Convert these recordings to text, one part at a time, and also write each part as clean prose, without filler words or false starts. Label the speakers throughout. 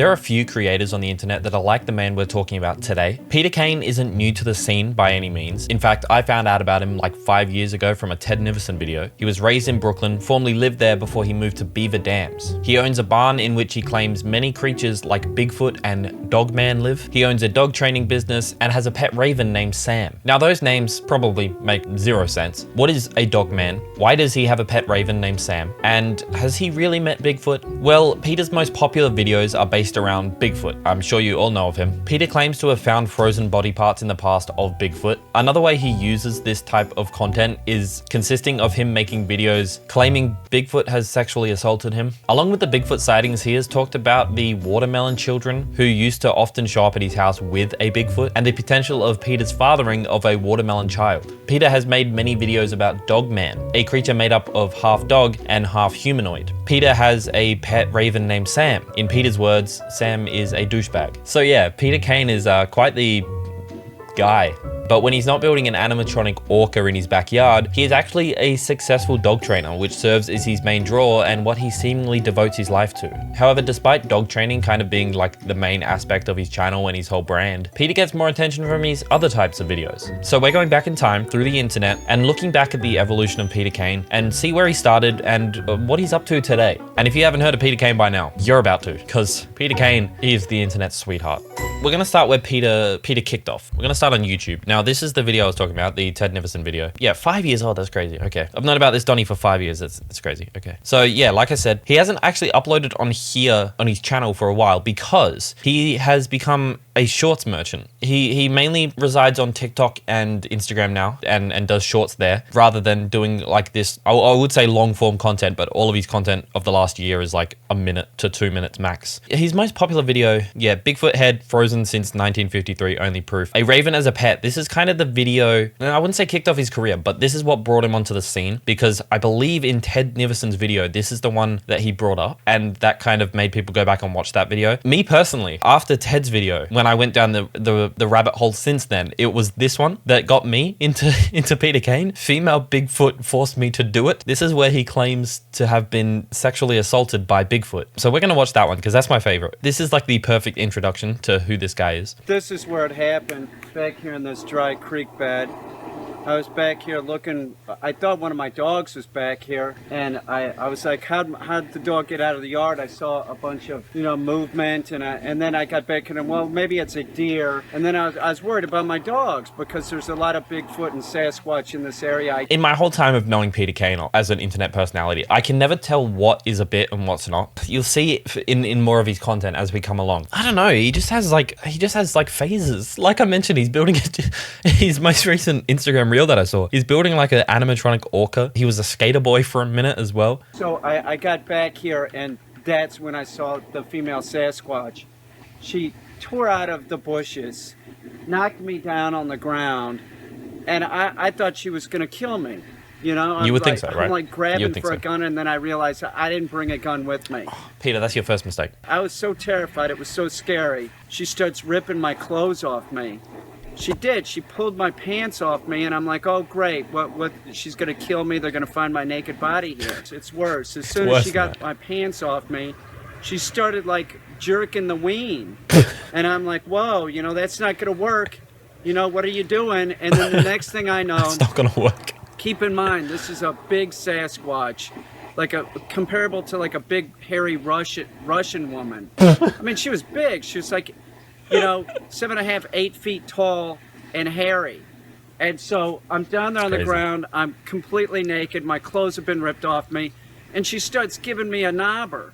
Speaker 1: There are a few creators on the internet that are like the man we're talking about today. Peter Caine isn't new to the scene by any means. In fact, I found out about him like 5 years ago from a Ted Nivison video. He was raised in Brooklyn, formerly lived there before he moved to Beaver Dams. He owns a barn in which he claims many creatures like Bigfoot and Dogman live. He owns a dog training business and has a pet raven named Sam. Now those names probably make zero sense. What is a Dogman? Why does he have a pet raven named Sam? And has he really met Bigfoot? Well, Peter's most popular videos are based around Bigfoot. I'm sure you all know of him. Peter claims to have found frozen body parts in the past of Bigfoot. Another way he uses this type of content is consisting of him making videos claiming Bigfoot has sexually assaulted him. Along with the Bigfoot sightings, he has talked about the watermelon children who used to often show up at his house with a Bigfoot and the potential of Peter's fathering of a watermelon child. Peter has made many videos about Dogman, a creature made up of half dog and half humanoid. Peter has a pet raven named Sam. In Peter's words, Sam is a douchebag. So yeah, Peter Caine is quite the guy. But when he's not building an animatronic orca in his backyard, he is actually a successful dog trainer, which serves as his main draw and what he seemingly devotes his life to. However, despite dog training kind of being like the main aspect of his channel and his whole brand, Peter gets more attention from his other types of videos. So we're going back in time through the internet and looking back at the evolution of Peter Caine and see where he started and what he's up to today. And if you haven't heard of Peter Caine by now, you're about to, because Peter Caine is the internet's sweetheart. We're gonna start where Peter kicked off. We're gonna start on YouTube. Now, this is the video I was talking about, the Ted Nivison video. Yeah, 5 years old, that's crazy. Okay. I've known about this Donnie for 5 years. That's crazy. Okay. So yeah, like I said, he hasn't actually uploaded on here on his channel for a while because he has become a shorts merchant. He mainly resides on TikTok and Instagram now and does shorts there rather than doing like this, I would say long form content, but all of his content of the last year is like 1 minute to 2 minutes max. His most popular video, yeah, Bigfoot head frozen since 1953, only proof. A raven as a pet. This is kind of the video, and I wouldn't say kicked off his career, but this is what brought him onto the scene because I believe in Ted Nivison's video, this is the one that he brought up and that kind of made people go back and watch that video. Me personally, after Ted's video, when I went down the rabbit hole since then, it was this one that got me into Peter Caine. Female Bigfoot forced me to do it. This is where he claims to have been sexually assaulted by Bigfoot. So we're gonna watch that one because that's my favorite. This is like the perfect introduction to who this guy is.
Speaker 2: This is where it happened, back here in this dry creek bed. I was back here looking, I thought one of my dogs was back here, and I was like, how'd the dog get out of the yard? I saw a bunch of, movement, and then I got back and well, maybe it's a deer. And then I was worried about my dogs because there's a lot of Bigfoot and Sasquatch in this area.
Speaker 1: In my whole time of knowing Peter Caine as an internet personality, I can never tell what is a bit and what's not. You'll see it in more of his content as we come along. I don't know, he just has like phases. Like I mentioned, he's building his most recent Instagram reel that I saw. He's building like an animatronic orca. He was a skater boy for a minute as well.
Speaker 2: So I got back here and that's when I saw the female Sasquatch. She tore out of the bushes, knocked me down on the ground, and I thought she was gonna kill me. You would
Speaker 1: think so, right?
Speaker 2: I'm like grabbing for a gun, and then I realized I didn't bring a gun with me.
Speaker 1: Oh, Peter, that's your first mistake.
Speaker 2: I was so terrified. It was so scary. She starts ripping my clothes off me. She did. She pulled my pants off me, and I'm like, oh, great. What? She's going to kill me. They're going to find my naked body here. It's worse. As soon as she got my pants off me, she started, like, jerking the ween. And I'm like, whoa, that's not going to work. What are you doing? And then the next thing I know...
Speaker 1: It's not going to work.
Speaker 2: Keep in mind, this is a big Sasquatch. Comparable to, like, a big, hairy Russian woman. I mean, she was big. She was, like... 7.5, 8 feet tall and hairy. And so I'm down there on the ground. I'm completely naked. My clothes have been ripped off me. And she starts giving me a knobber.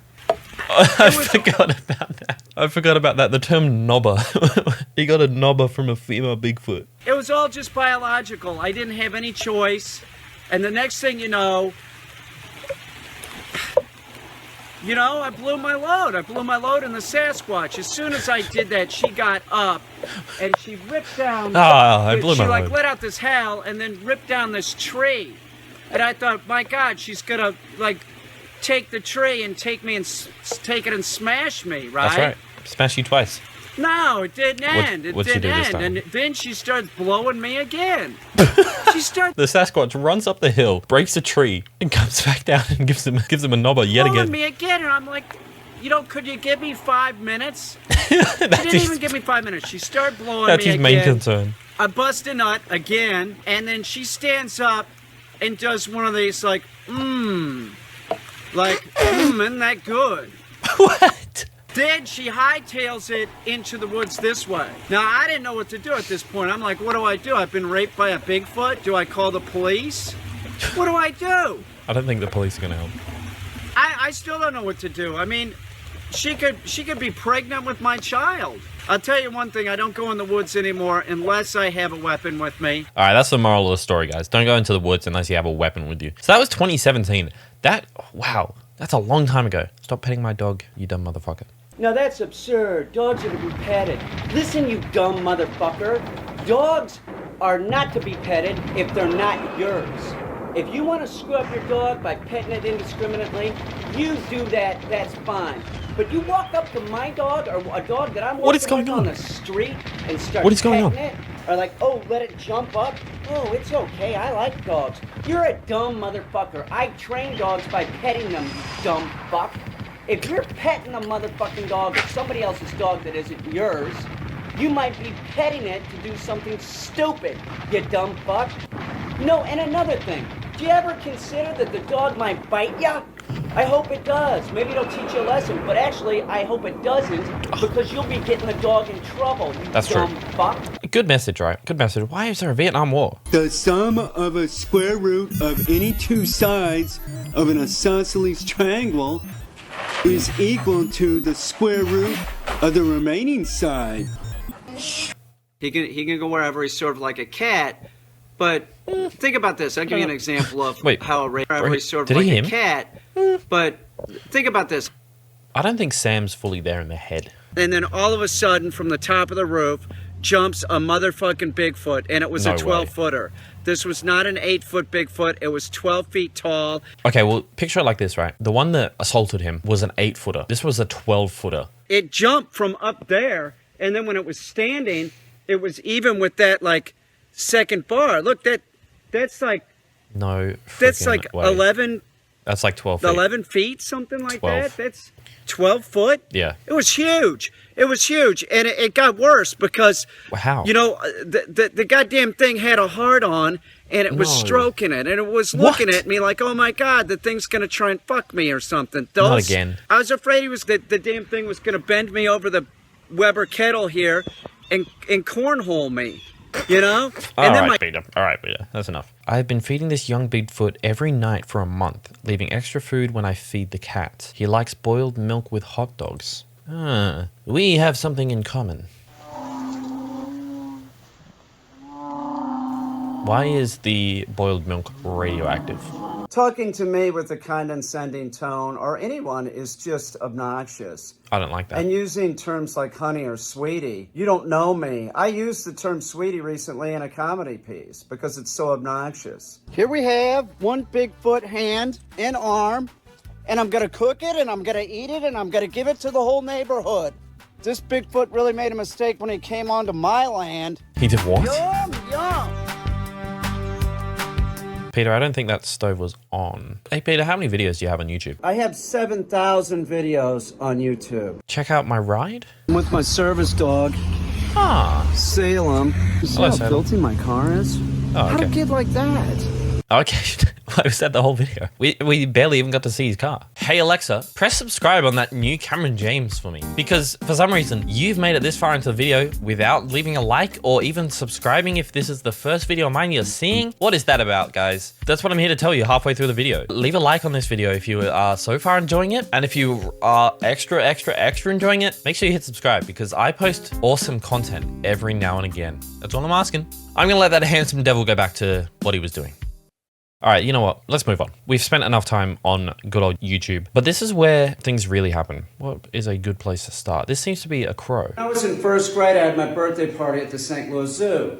Speaker 1: I forgot about that. The term knobber. He got a knobber from a female Bigfoot.
Speaker 2: It was all just biological. I didn't have any choice. And the next thing you know, I blew my load. I blew my load in the Sasquatch. As soon as I did that, she got up and she ripped down. She let out this howl and then ripped down this tree. And I thought, my God, she's gonna take the tree and take it and smash me, right?
Speaker 1: That's right. Smash you twice.
Speaker 2: No, it didn't end. It didn't end. And then she starts blowing me again. The
Speaker 1: Sasquatch runs up the hill, breaks a tree, and comes back down and gives him a knobber yet again.
Speaker 2: Blowing me again, and I'm like, could you give me 5 minutes? She didn't even give me 5 minutes. She started blowing me again.
Speaker 1: That's his main concern.
Speaker 2: I bust a nut again, and then she stands up and does one of these like, isn't that good?
Speaker 1: What?
Speaker 2: Then she hightails it into the woods this way. Now, I didn't know what to do at this point. I'm like, what do I do? I've been raped by a Bigfoot. Do I call the police? What do I do?
Speaker 1: I don't think the police are going to help.
Speaker 2: I still don't know what to do. I mean, she could be pregnant with my child. I'll tell you one thing, I don't go in the woods anymore unless I have a weapon with me.
Speaker 1: All right, that's the moral of the story, guys. Don't go into the woods unless you have a weapon with you. So that was 2017. Wow, that's a long time ago. Stop petting my dog, you dumb motherfucker.
Speaker 2: No, that's absurd. Dogs are to be petted. Listen, you dumb motherfucker. Dogs are not to be petted if they're not yours. If you want to screw up your dog by petting it indiscriminately, you do that, that's fine. But you walk up to my dog or a dog that I'm walking on the street and start petting it, or like, oh, let it jump up. Oh, it's okay, I like dogs. You're a dumb motherfucker. I train dogs by petting them, you dumb fuck. If you're petting a motherfucking dog or somebody else's dog that isn't yours, you might be petting it to do something stupid, you dumb fuck. No, and another thing, do you ever consider that the dog might bite ya? I hope it does. Maybe it'll teach you a lesson, but actually, I hope it doesn't, because you'll be getting the dog in trouble, you dumb fuck.
Speaker 1: Good message, right? Good message. Why is there a Vietnam War?
Speaker 3: The sum of a square root of any two sides of an isosceles triangle is equal to the square root of the remaining side.
Speaker 2: He can go wherever. He's sort of like a cat. But think about this. I'll give you an example of how he's sort of like a cat. But think about this.
Speaker 1: I don't think Sam's fully there in the head.
Speaker 2: And then all of a sudden, from the top of the roof, jumps a motherfucking Bigfoot, and it was a 12-footer. This was not an 8-foot Bigfoot. It was 12 feet tall.
Speaker 1: Okay, well, picture it like this, right? The one that assaulted him was an 8-footer. This was a 12-footer.
Speaker 2: It jumped from up there, and then when it was standing, it was even with that, like, second bar. Look, that's like...
Speaker 1: No
Speaker 2: that's like
Speaker 1: way.
Speaker 2: 11...
Speaker 1: That's like 12 feet.
Speaker 2: 11 feet, something like
Speaker 1: 12.
Speaker 2: that. That's 12 foot?
Speaker 1: Yeah.
Speaker 2: It was huge. It was huge. And it got worse because,
Speaker 1: how?
Speaker 2: You know, the goddamn thing had a heart on, and it was stroking it. And it was looking at me like, oh my God, the thing's going to try and fuck me or something.
Speaker 1: Not again.
Speaker 2: I was afraid the damn thing was going to bend me over the Weber kettle here and cornhole me. You know?
Speaker 1: All right, Peter. That's enough. I've been feeding this young Bigfoot every night for a month, leaving extra food when I feed the cat. He likes boiled milk with hot dogs. We have something in common. Why is the boiled milk radioactive?
Speaker 2: Talking to me with a condescending tone, or anyone, is just obnoxious.
Speaker 1: I don't like that.
Speaker 2: And using terms like honey or sweetie. You don't know me. I used the term sweetie recently in a comedy piece because it's so obnoxious. Here we have one Bigfoot hand and arm, and I'm going to cook it, and I'm going to eat it, and I'm going to give it to the whole neighborhood. This Bigfoot really made a mistake when he came onto my land.
Speaker 1: He did what?
Speaker 2: Yum, yum.
Speaker 1: Peter, I don't think that stove was on. Hey, Peter, how many videos do you have on YouTube?
Speaker 2: I have 7,000 videos on YouTube.
Speaker 1: Check out my ride.
Speaker 2: I'm with my service dog, Salem. You see how filthy my car is? How'd it get like that?
Speaker 1: Okay, I said the whole video. We barely even got to see his car. Hey Alexa, press subscribe on that new Cameron James for me. Because for some reason, you've made it this far into the video without leaving a like or even subscribing if this is the first video of mine you're seeing. What is that about, guys? That's what I'm here to tell you halfway through the video. Leave a like on this video if you are so far enjoying it. And if you are extra enjoying it, make sure you hit subscribe because I post awesome content every now and again. That's all I'm asking. I'm gonna let that handsome devil go back to what he was doing. All right, you know what? Let's move on. We've spent enough time on good old YouTube, but this is where things really happen. What is a good place to start? This seems to be a crow.
Speaker 2: I was in first grade. I had my birthday party at the St. Louis Zoo,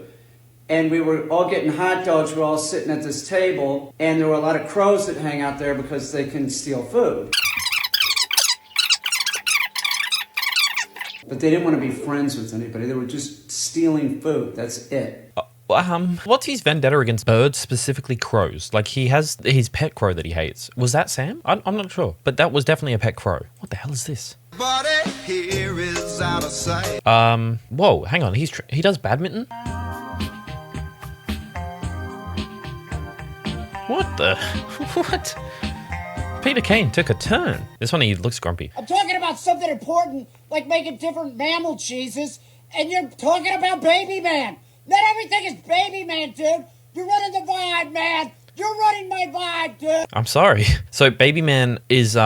Speaker 2: and we were all getting hot dogs. We were all sitting at this table, and there were a lot of crows that hang out there because they can steal food. But they didn't want to be friends with anybody. They were just stealing food. That's it.
Speaker 1: What's his vendetta against birds, specifically crows? Like, he has his pet crow that he hates. Was that Sam? I'm not sure, but that was definitely a pet crow. What the hell is this?
Speaker 4: Body here is out of sight.
Speaker 1: Whoa, hang on. He does badminton? What the? What? Peter Caine took a turn. This one, he looks grumpy.
Speaker 5: I'm talking about something important, like making different mammal cheeses, and you're talking about Baby Man. Not everything is Baby Man, dude. You're running the vibe, man. You're running my vibe, dude.
Speaker 1: I'm sorry. So Baby Man is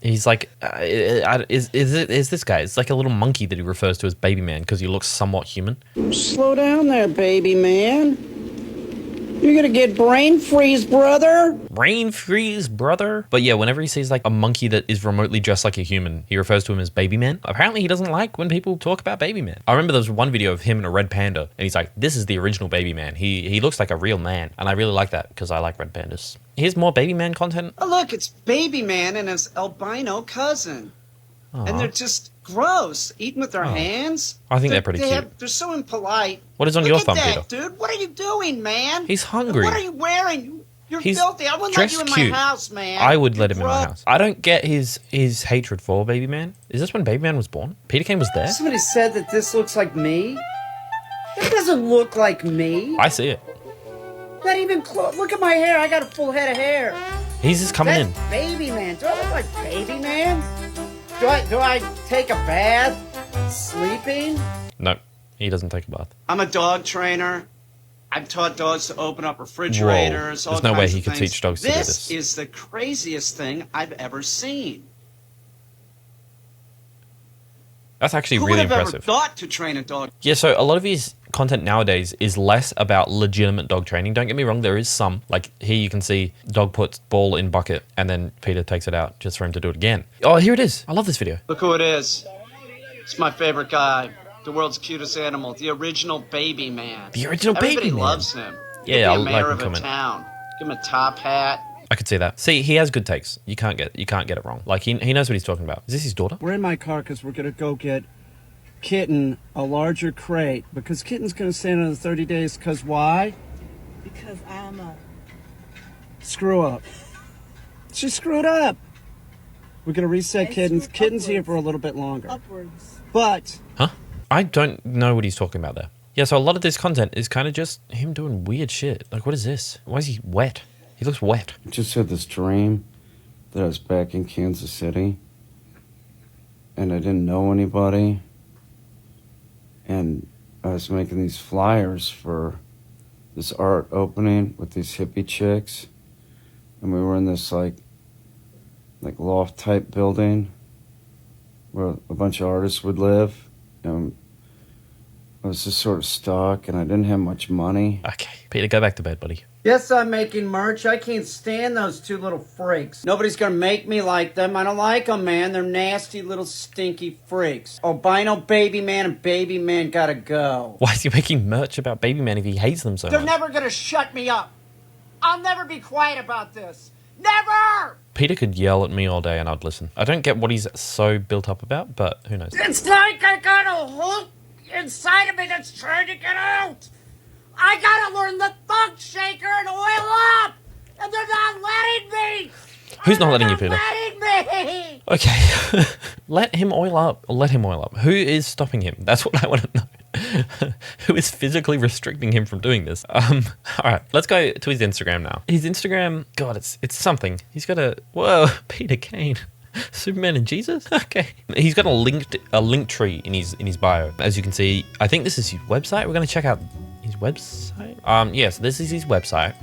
Speaker 1: he's like is this guy? It's like a little monkey that he refers to as Baby Man because he looks somewhat human.
Speaker 5: Slow down there, Baby Man. You're gonna get brain freeze, brother.
Speaker 1: Brain freeze, brother. But yeah, whenever he sees like a monkey that is remotely dressed like a human, he refers to him as Baby Man. Apparently he doesn't like when people talk about Baby Man. I remember there was one video of him and a red panda, and he's like, this is the original Baby Man. He looks like a real man. And I really like that because I like red pandas. Here's more Baby Man content.
Speaker 2: Oh, look, it's Baby Man and his albino cousin. And they're just gross, eating with their hands.
Speaker 1: I think they're pretty cute.
Speaker 2: They're so impolite.
Speaker 1: What is on your thumb, Peter?
Speaker 2: Dude, what are you doing, man?
Speaker 1: He's hungry.
Speaker 2: What are you wearing? You're
Speaker 1: He's
Speaker 2: filthy. I wouldn't let you in
Speaker 1: cute.
Speaker 2: my house, man.
Speaker 1: I would let him in my house. I don't get his hatred for Baby Man. Is this when Baby Man was born? Peter Caine was there?
Speaker 2: Somebody said that this looks like me. It doesn't look like me.
Speaker 1: I see it.
Speaker 2: Not even close. Look at my hair. I got a full head of hair.
Speaker 1: He's just coming in.
Speaker 2: That's Baby Man. Do I look like Baby Man? Do I take a bath sleeping?
Speaker 1: No, he doesn't take a bath.
Speaker 2: I'm a dog trainer. I've taught dogs to open up refrigerators.
Speaker 1: Whoa. There's no way he could teach dogs to do this.
Speaker 2: This is the craziest thing I've ever seen.
Speaker 1: That's actually
Speaker 2: Who
Speaker 1: really
Speaker 2: would have
Speaker 1: impressive.
Speaker 2: ever thought to train a dog?
Speaker 1: Yeah, so a lot of his content nowadays is less about legitimate dog training. Don't get me wrong, there is some. Like here you can see dog puts ball in bucket and then Peter takes it out just for him to do it again. Oh, here it is. I love this video.
Speaker 2: Look who it is. It's my favorite guy. The world's cutest animal. The original Baby Man.
Speaker 1: The original
Speaker 2: Everybody
Speaker 1: Baby Man.
Speaker 2: loves him.
Speaker 1: Yeah,
Speaker 2: He'd
Speaker 1: I
Speaker 2: be a
Speaker 1: like
Speaker 2: mayor
Speaker 1: him
Speaker 2: of a
Speaker 1: coming.
Speaker 2: town. Give him a top hat.
Speaker 1: I could see that. See, he has good takes. You can't get it wrong. Like he knows what he's talking about. Is this his daughter?
Speaker 2: We're in my car because we're going to go get Kitten a larger crate because Kitten's going to stay another 30 days because why?
Speaker 5: Because I'm a...
Speaker 2: Screw up. She screwed up. We're going to reset Kitten's. Kitten's here for a little bit longer.
Speaker 5: Upwards.
Speaker 2: But...
Speaker 1: Huh? I don't know what he's talking about there. Yeah, so a lot of this content is kind of just him doing weird shit. Like, what is this? Why is he wet? He looks wet.
Speaker 6: I just had this dream that I was back in Kansas City and I didn't know anybody. And I was making these flyers for this art opening with these hippie chicks. And we were in this like loft type building where a bunch of artists would live. And I was just sort of stuck and I didn't have much money.
Speaker 1: Okay, Peter, go back to bed, buddy.
Speaker 2: Yes, I'm making merch. I can't stand those two little freaks. Nobody's gonna make me like them. I don't like them, man. They're nasty little stinky freaks. Albino Baby Man and Baby Man gotta go.
Speaker 1: Why is he making merch about Baby Man if he hates them so
Speaker 5: They're
Speaker 1: much?
Speaker 5: never gonna shut me up. I'll never be quiet about this. Never!
Speaker 1: Peter could yell at me all day and I'd listen. I don't get what he's so built up about, but who knows?
Speaker 5: It's like I got a hook inside of me that's trying to get out. I gotta learn the thumb shaker and oil up, and they're not letting me.
Speaker 1: Who's not letting you, Peter?
Speaker 5: Letting me.
Speaker 1: Okay, let him oil up. Let him oil up. Who is stopping him? That's what I want to know. Who is physically restricting him from doing this? All right, let's go to his Instagram now. His Instagram, God, it's something. He's got a Peter Caine. Superman and Jesus? Okay. He's got a link tree in his bio. As you can see, I think this is his website. We're going to check out his website. Yeah, so this is his website.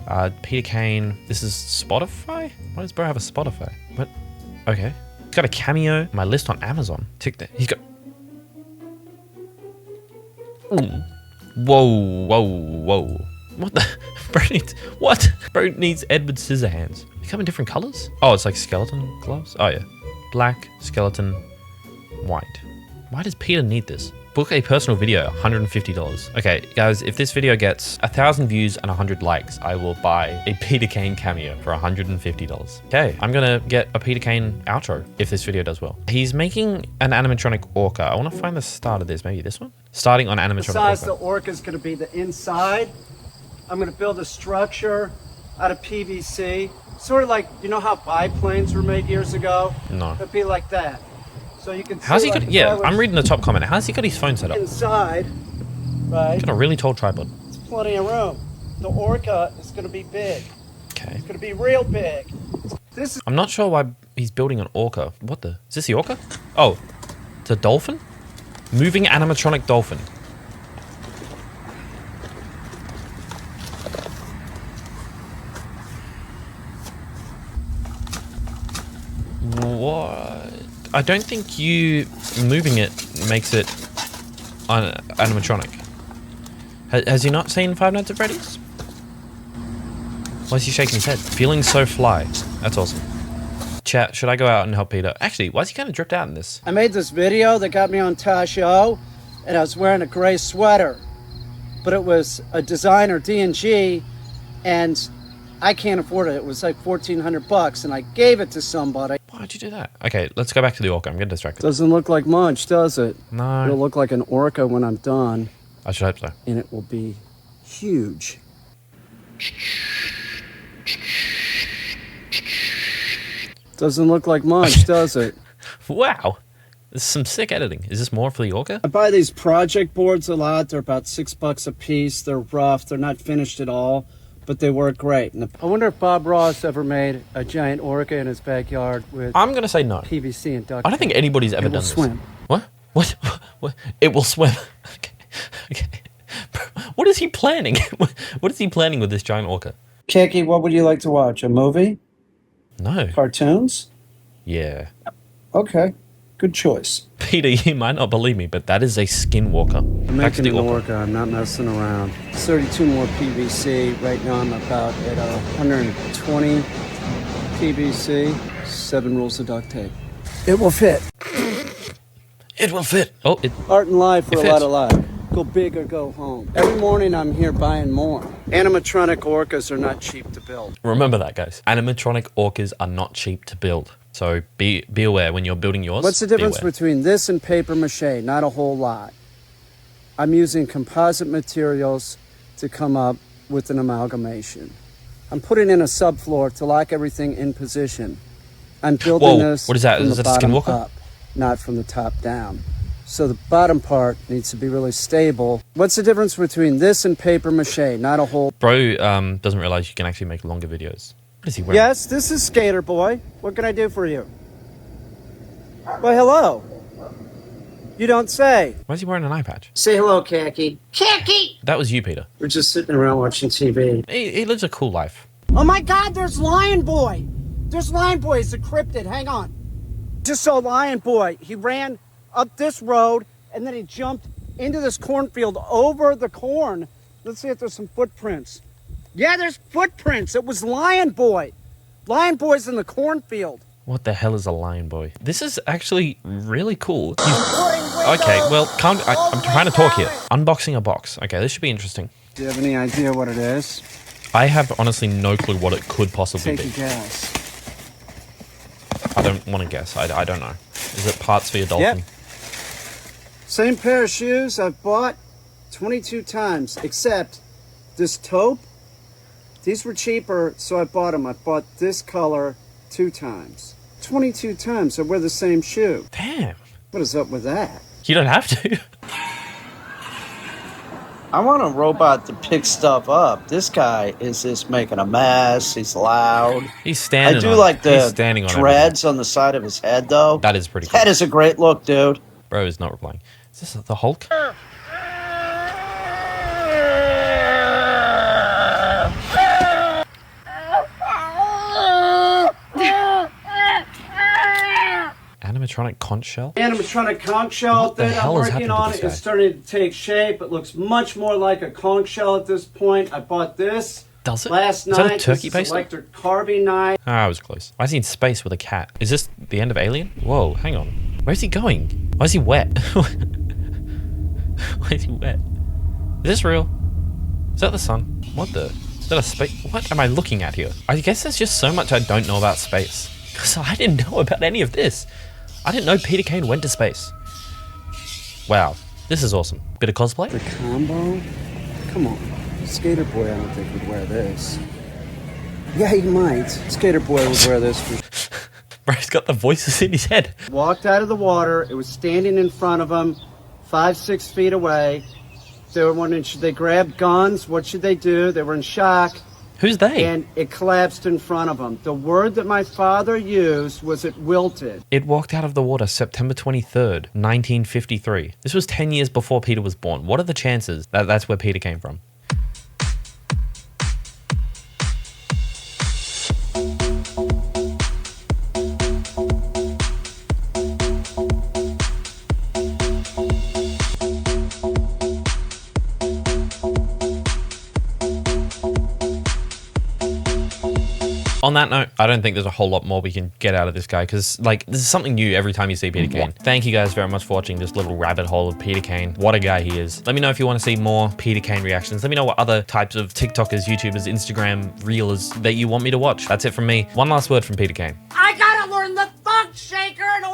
Speaker 1: Peter Caine. This is Spotify? Why does bro have a Spotify? What? Okay. He's got a cameo. My list on Amazon. Tick that. He's got... Ooh. Whoa. What the? Bro needs Edward Scissorhands. They come in different colors? Oh, it's like skeleton gloves? Oh, yeah. Black, skeleton, white. Why does Peter need this? Book a personal video, $150. Okay, guys, if this video gets 1,000 views and 100 likes, I will buy a Peter Caine cameo for $150. Okay, I'm gonna get a Peter Caine outro if this video does well. He's making an animatronic orca. I wanna find the start of this, maybe this one? Starting on animatronic
Speaker 2: The size
Speaker 1: orca.
Speaker 2: of the orca is gonna be the inside. I'm gonna build a structure out of PVC. Sort of like, you know how biplanes were made years ago?
Speaker 1: No.
Speaker 2: It'd be like that. So you can
Speaker 1: How's
Speaker 2: see,
Speaker 1: he
Speaker 2: like,
Speaker 1: got?
Speaker 2: if
Speaker 1: Yeah,
Speaker 2: I was
Speaker 1: I'm reading the top comment. How's he got his phone set up?
Speaker 2: inside, right?
Speaker 1: Got a really tall tripod.
Speaker 2: It's plenty of room. The orca is gonna be big.
Speaker 1: Okay.
Speaker 2: It's gonna be real big. This is
Speaker 1: I'm not sure why he's building an orca. What the? Is this the orca? Oh, it's a dolphin? Moving animatronic dolphin. What? I don't think you moving it makes it animatronic. Has he not seen Five Nights at Freddy's? Why is he shaking his head? Feeling so fly. That's awesome. Chat, should I go out and help Peter? Actually, why is he kind of dripped out in this?
Speaker 2: I made this video that got me on Tasho, and I was wearing a gray sweater, but it was a designer D&G, and I can't afford it. It was like $1,400, and I gave it to somebody.
Speaker 1: Why'd you do that? Okay, let's go back to the orca. I'm getting distracted.
Speaker 2: Doesn't look like much, does it?
Speaker 1: No.
Speaker 2: It'll look like an orca when I'm done,
Speaker 1: I should hope so.
Speaker 2: and it will be huge. Doesn't look like much, does it?
Speaker 1: Wow. This is some sick editing. Is this more for the orca?
Speaker 2: I buy these project boards a lot. They're about $6 a piece. They're rough. They're not finished at all, but they work great. I wonder if Bob Ross ever made a giant orca in his backyard with
Speaker 1: I'm going to say no.
Speaker 2: PVC and duct
Speaker 1: I don't think anybody's ever
Speaker 2: It
Speaker 1: done
Speaker 2: will
Speaker 1: this.
Speaker 2: swim.
Speaker 1: What? What? What? It will swim. Okay. Okay. What is he planning? What is he planning with this giant orca?
Speaker 2: Kiki, what would you like to watch? A movie?
Speaker 1: No.
Speaker 2: Cartoons?
Speaker 1: Yeah.
Speaker 2: Okay. Good choice.
Speaker 1: Peter, you might not believe me, but that is a skinwalker.
Speaker 2: I'm
Speaker 1: Back to
Speaker 2: making
Speaker 1: the
Speaker 2: an
Speaker 1: orca.
Speaker 2: orca. I'm not messing around. 32 more PVC. Right now I'm about at 120 PVC. 7 rolls of duct tape. It will fit.
Speaker 1: It will fit. Oh, it.
Speaker 2: Art and life for
Speaker 1: It
Speaker 2: a lot
Speaker 1: fits.
Speaker 2: of luck. Go big or go home. Every morning I'm here buying more. Animatronic orcas are not cheap to build.
Speaker 1: Remember that, guys. Animatronic orcas are not cheap to build. So be aware when you're building yours.
Speaker 2: What's the
Speaker 1: be
Speaker 2: difference
Speaker 1: aware.
Speaker 2: between this and paper mache? Not a whole lot. I'm using composite materials to come up with an amalgamation. I'm putting in a subfloor to lock everything in position. I'm building
Speaker 1: Whoa,
Speaker 2: this
Speaker 1: what is that?
Speaker 2: from
Speaker 1: Is
Speaker 2: the
Speaker 1: that a
Speaker 2: bottom
Speaker 1: skinwalker?
Speaker 2: up, not from the top down. So the bottom part needs to be really stable. What's the difference between this and paper mache? Not a whole...
Speaker 1: Bro doesn't realize you can actually make longer videos. What is he wearing?
Speaker 2: Yes, this is Skater Boy. What can I do for you? Well, hello. You don't say.
Speaker 1: Why is he wearing an eye patch?
Speaker 2: Say hello, Khaki. Khaki!
Speaker 1: That was you, Peter.
Speaker 2: We're just sitting around watching TV.
Speaker 1: He lives a cool life.
Speaker 5: Oh my God, there's Lion Boy. There's Lion Boy. It's a cryptid. Hang on.
Speaker 2: Just saw Lion Boy. He ran up this road, and then he jumped into this cornfield over the corn. Let's see if there's some footprints. Yeah, there's footprints. It was Lion Boy. Lion Boy's in the cornfield.
Speaker 1: What the hell is a lion boy? This is actually really cool. Okay, well, I'm trying to talk here. Unboxing a box. Okay, this should be interesting.
Speaker 2: Do you have any idea what it is?
Speaker 1: I have honestly no clue what it could possibly
Speaker 2: Take a
Speaker 1: be.
Speaker 2: guess.
Speaker 1: I don't want to guess. I don't know. Is it parts for your dolphin?
Speaker 2: Yep. Same pair of shoes I've bought 22 times, except this taupe. These were cheaper, so I bought them. I bought this color 2 times. 22 times I wear the same shoe.
Speaker 1: Damn.
Speaker 2: What is up with that?
Speaker 1: You don't have to.
Speaker 7: I want a robot to pick stuff up. This guy is just making a mess. He's loud.
Speaker 1: He's standing
Speaker 7: I do
Speaker 1: on
Speaker 7: like
Speaker 1: he's
Speaker 7: the
Speaker 1: standing on
Speaker 7: dreads on the side of his head, though.
Speaker 1: That is pretty cool.
Speaker 7: That is a great look, dude.
Speaker 1: Bro is not replying. Is this the Hulk? Animatronic conch shell?
Speaker 2: Animatronic conch shell
Speaker 1: What the
Speaker 2: that I'm
Speaker 1: hell has
Speaker 2: working
Speaker 1: happened to
Speaker 2: on
Speaker 1: this
Speaker 2: is
Speaker 1: guy?
Speaker 2: starting to take shape. It looks much more like a conch shell at this point. I bought this
Speaker 1: Does it?
Speaker 2: last
Speaker 1: Is that a
Speaker 2: night.
Speaker 1: turkey
Speaker 2: This is
Speaker 1: baster?
Speaker 2: electric carving knife.
Speaker 1: Ah, I was close. I seen space with a cat. Is this the end of Alien? Whoa, hang on. Where's he going? Why is he wet? Why is he wet? Is this real? Is that the sun? What the? Is that a space? What am I looking at here? I guess there's just so much I don't know about space. Because I didn't know about any of this. I didn't know Peter Caine went to space. Wow, this is awesome. Bit of cosplay?
Speaker 2: The combo? Come on.
Speaker 7: Skater Boy, I don't think would wear this. Yeah, he might. Skater Boy would wear this for
Speaker 1: Bro, he's got the voices in his head.
Speaker 2: Walked out of the water. It was standing in front of them, 5-6 feet away. They were wondering, should they grab guns? What should they do? They were in shock.
Speaker 1: Who's they?
Speaker 2: And it collapsed in front of them. The word that my father used was it wilted.
Speaker 1: It walked out of the water September 23rd, 1953. This was 10 years before Peter was born. What are the chances that that's where Peter came from? On that note, I don't think there's a whole lot more we can get out of this guy because, like, this is something new every time you see Peter Caine. Thank you guys very much for watching this little rabbit hole of Peter Caine. What a guy he is. Let me know if you want to see more Peter Caine reactions. Let me know what other types of TikTokers, YouTubers, Instagram reelers that you want me to watch. That's it from me. One last word from Peter Caine.
Speaker 5: I gotta learn the thumb shaker and oil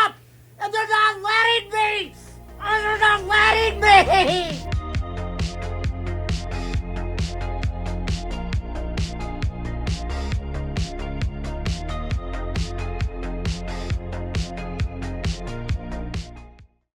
Speaker 5: up! And they're not letting me! They're not letting me!